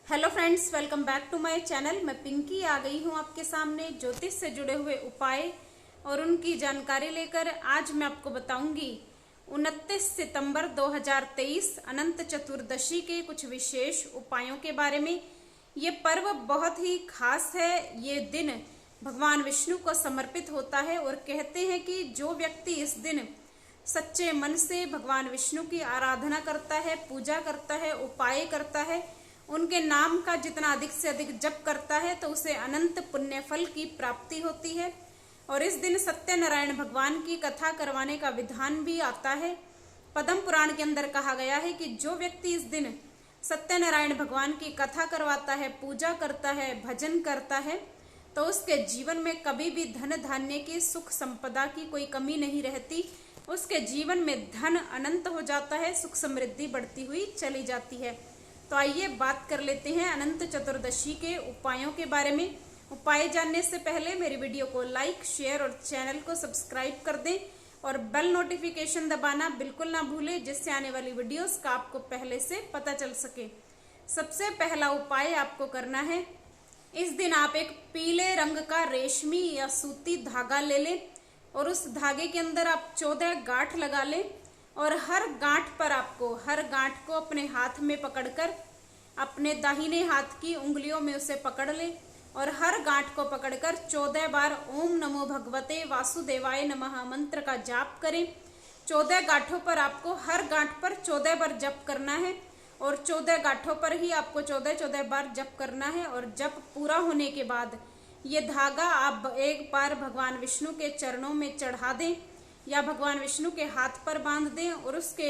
Hello friends, welcome back to my channel. मैं पिंकी आ गई हूँ आपके सामने ज्योतिष से जुड़े हुए उपाय और उनकी जानकारी लेकर। आज मैं आपको बताऊंगी 29 सितंबर 2023 अनंत चतुर्दशी के कुछ विशेष उपायों के बारे में। ये पर्व बहुत ही खास है। ये दिन भगवान विष्णु को समर्पित होता है और कहते हैं कि जो व्यक्ति इस दिन सच्चे मन से भगवान विष्णु की आराधना करता है, पूजा करता है, उपाय करता है, उनके नाम का जितना अधिक से अधिक जप करता है तो उसे अनंत पुण्य फल की प्राप्ति होती है। और इस दिन सत्यनारायण भगवान की कथा करवाने का विधान भी आता है। पद्म पुराण के अंदर कहा गया है कि जो व्यक्ति इस दिन सत्यनारायण भगवान की कथा करवाता है, पूजा करता है, भजन करता है तो उसके जीवन में कभी भी धन धान्य की, सुख संपदा की कोई कमी नहीं रहती। उसके जीवन में धन अनंत हो जाता है, सुख समृद्धि बढ़ती हुई चली जाती है। तो आइए बात कर लेते हैं अनंत चतुर्दशी के उपायों के बारे में। उपाय जानने से पहले मेरी वीडियो को लाइक, शेयर और चैनल को सब्सक्राइब कर दें और बेल नोटिफिकेशन दबाना बिल्कुल ना भूलें, जिससे आने वाली वीडियोस का आपको पहले से पता चल सके। सबसे पहला उपाय आपको करना है, इस दिन आप एक पीले रंग का रेशमी या सूती धागा ले लें और उस धागे के अंदर आप 14 गांठ लगा लें और हर गांठ को अपने हाथ में पकड़कर अपने दाहिने हाथ की उंगलियों में उसे पकड़ लें और हर गांठ को पकड़कर 14 बार ओम नमो भगवते वासुदेवाय नमः मंत्र का जाप करें। 14 गांठों पर आपको हर गांठ पर 14 बार जप करना है और 14 गांठों पर ही आपको 14 बार जप करना है। और जप पूरा होने के बाद ये धागा आप एक बार भगवान विष्णु के चरणों में चढ़ा दें या भगवान विष्णु के हाथ पर बांध दें और उसके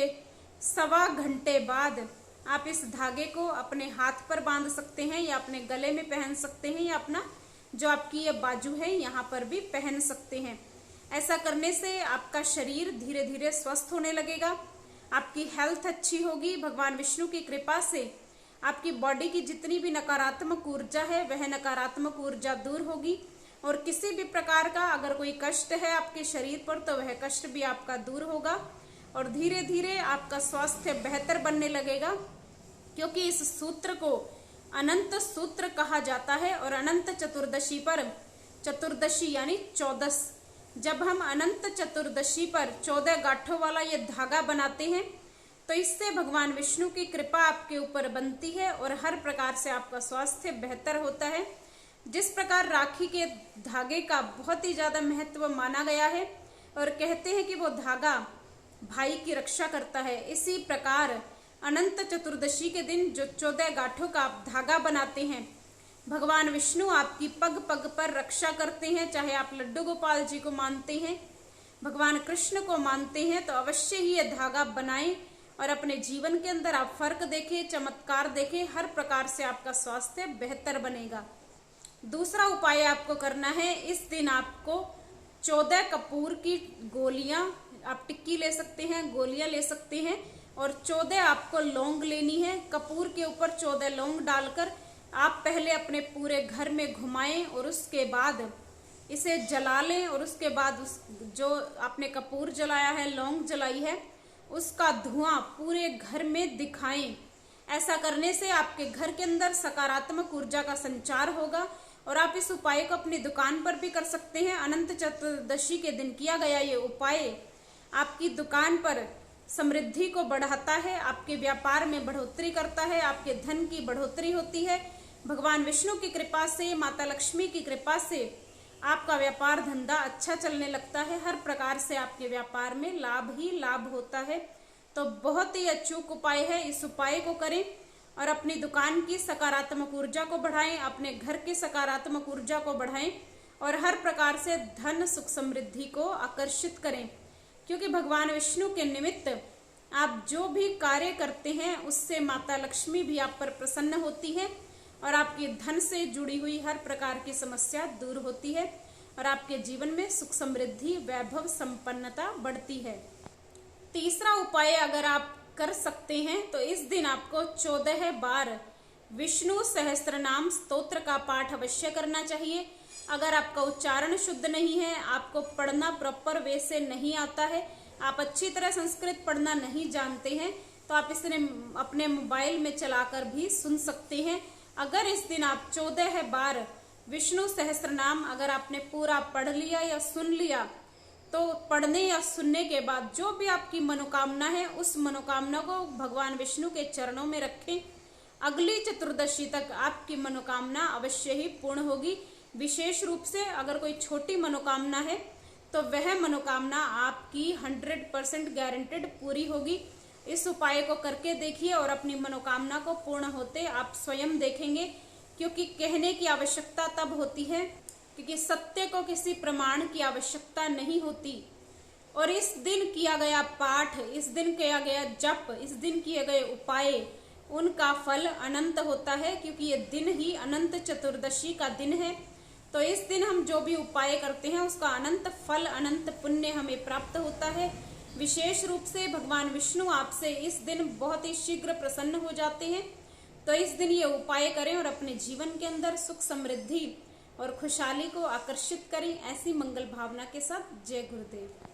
1.25 घंटे बाद आप इस धागे को अपने हाथ पर बांध सकते हैं या अपने गले में पहन सकते हैं या अपना जो आपकी ये बाजू है यहाँ पर भी पहन सकते हैं। ऐसा करने से आपका शरीर धीरे धीरे स्वस्थ होने लगेगा, आपकी हेल्थ अच्छी होगी। भगवान विष्णु की कृपा से आपकी बॉडी की जितनी भी नकारात्मक ऊर्जा है वह नकारात्मक ऊर्जा दूर होगी और किसी भी प्रकार का अगर कोई कष्ट है आपके शरीर पर तो वह कष्ट भी आपका दूर होगा और धीरे धीरे आपका स्वास्थ्य बेहतर बनने लगेगा, क्योंकि इस सूत्र को अनंत सूत्र कहा जाता है। और अनंत चतुर्दशी पर, चतुर्दशी यानी 14, जब हम अनंत चतुर्दशी पर 14 गांठों वाला ये धागा बनाते हैं तो इससे भगवान विष्णु की कृपा आपके ऊपर बनती है और हर प्रकार से आपका स्वास्थ्य बेहतर होता है। जिस प्रकार राखी के धागे का बहुत ही ज्यादा महत्व माना गया है और कहते हैं कि वो धागा भाई की रक्षा करता है, इसी प्रकार अनंत चतुर्दशी के दिन जो 14 गांठों का आप धागा बनाते हैं, भगवान विष्णु आपकी पग पग पर रक्षा करते हैं। चाहे आप लड्डू गोपाल जी को मानते हैं, भगवान कृष्ण को मानते हैं तो अवश्य ही ये धागा बनाएं और अपने जीवन के अंदर आप फर्क देखें, चमत्कार देखें, हर प्रकार से आपका स्वास्थ्य बेहतर बनेगा। दूसरा उपाय आपको करना है, इस दिन आपको 14 कपूर की गोलियां, आप टिक्की ले सकते हैं, गोलियां ले सकते हैं और 14 आपको लौंग लेनी है। कपूर के ऊपर 14 लौंग डालकर आप पहले अपने पूरे घर में घुमाएं और उसके बाद इसे जला लें और उसके बाद जो आपने कपूर जलाया है, लौंग जलाई है, उसका धुआं पूरे घर में दिखाएं। ऐसा करने से आपके घर के अंदर सकारात्मक ऊर्जा का संचार होगा और आप इस उपाय को अपनी दुकान पर भी कर सकते हैं। अनंत चतुर्दशी के दिन किया गया ये उपाय आपकी दुकान पर समृद्धि को बढ़ाता है, आपके व्यापार में बढ़ोतरी करता है, आपके धन की बढ़ोतरी होती है। भगवान विष्णु की कृपा से, माता लक्ष्मी की कृपा से आपका व्यापार धंधा अच्छा चलने लगता है। हर प्रकार से आपके व्यापार में लाभ ही लाभ होता है। तो बहुत ही अचूक उपाय है, इस उपाय को करें और अपनी दुकान की सकारात्मक ऊर्जा को बढ़ाएं, अपने घर की सकारात्मक ऊर्जा को बढ़ाएं और हर प्रकार से धन, सुख, समृद्धि को आकर्षित करें। क्योंकि भगवान विष्णु के निमित्त आप जो भी कार्य करते हैं उससे माता लक्ष्मी भी आप पर प्रसन्न होती है और आपकी धन से जुड़ी हुई हर प्रकार की समस्या दूर होती है और आपके जीवन में सुख, समृद्धि, वैभव, संपन्नता बढ़ती है। तीसरा उपाय अगर आप कर सकते हैं तो इस दिन आपको 14 बार विष्णु सहस्त्रनाम स्तोत्र का पाठ अवश्य करना चाहिए। अगर आपका उच्चारण शुद्ध नहीं है, आपको पढ़ना प्रॉपर वे से नहीं आता है, आप अच्छी तरह संस्कृत पढ़ना नहीं जानते हैं, तो आप इसे अपने मोबाइल में चलाकर भी सुन सकते हैं अगर इस दिन आप 14 बार विष्णु सहस्त्र नाम अगर आपने पूरा पढ़ लिया या सुन लिया, तो पढ़ने या सुनने के बाद जो भी आपकी मनोकामना है उस मनोकामना को भगवान विष्णु के चरणों में रखें। अगली चतुर्दशी तक आपकी मनोकामना अवश्य ही पूर्ण होगी। विशेष रूप से अगर कोई छोटी मनोकामना है तो वह मनोकामना आपकी 100% गारंटेड पूरी होगी। इस उपाय को करके देखिए और अपनी मनोकामना को पूर्ण होते आप स्वयं देखेंगे, क्योंकि कहने की आवश्यकता तब होती है क्योंकि सत्य को किसी प्रमाण की आवश्यकता नहीं होती। और इस दिन किया गया पाठ, इस दिन किया गया जप, इस दिन किए गए उपाय, उनका फल अनंत होता है, क्योंकि ये दिन ही अनंत चतुर्दशी का दिन है। तो इस दिन हम जो भी उपाय करते हैं उसका अनंत फल, अनंत पुण्य हमें प्राप्त होता है। विशेष रूप से भगवान विष्णु आपसे इस दिन बहुत ही शीघ्र प्रसन्न हो जाते हैं। तो इस दिन ये उपाय करें और अपने जीवन के अंदर सुख, समृद्धि और खुशहाली को आकर्षित करें। ऐसी मंगल भावना के साथ जय गुरुदेव।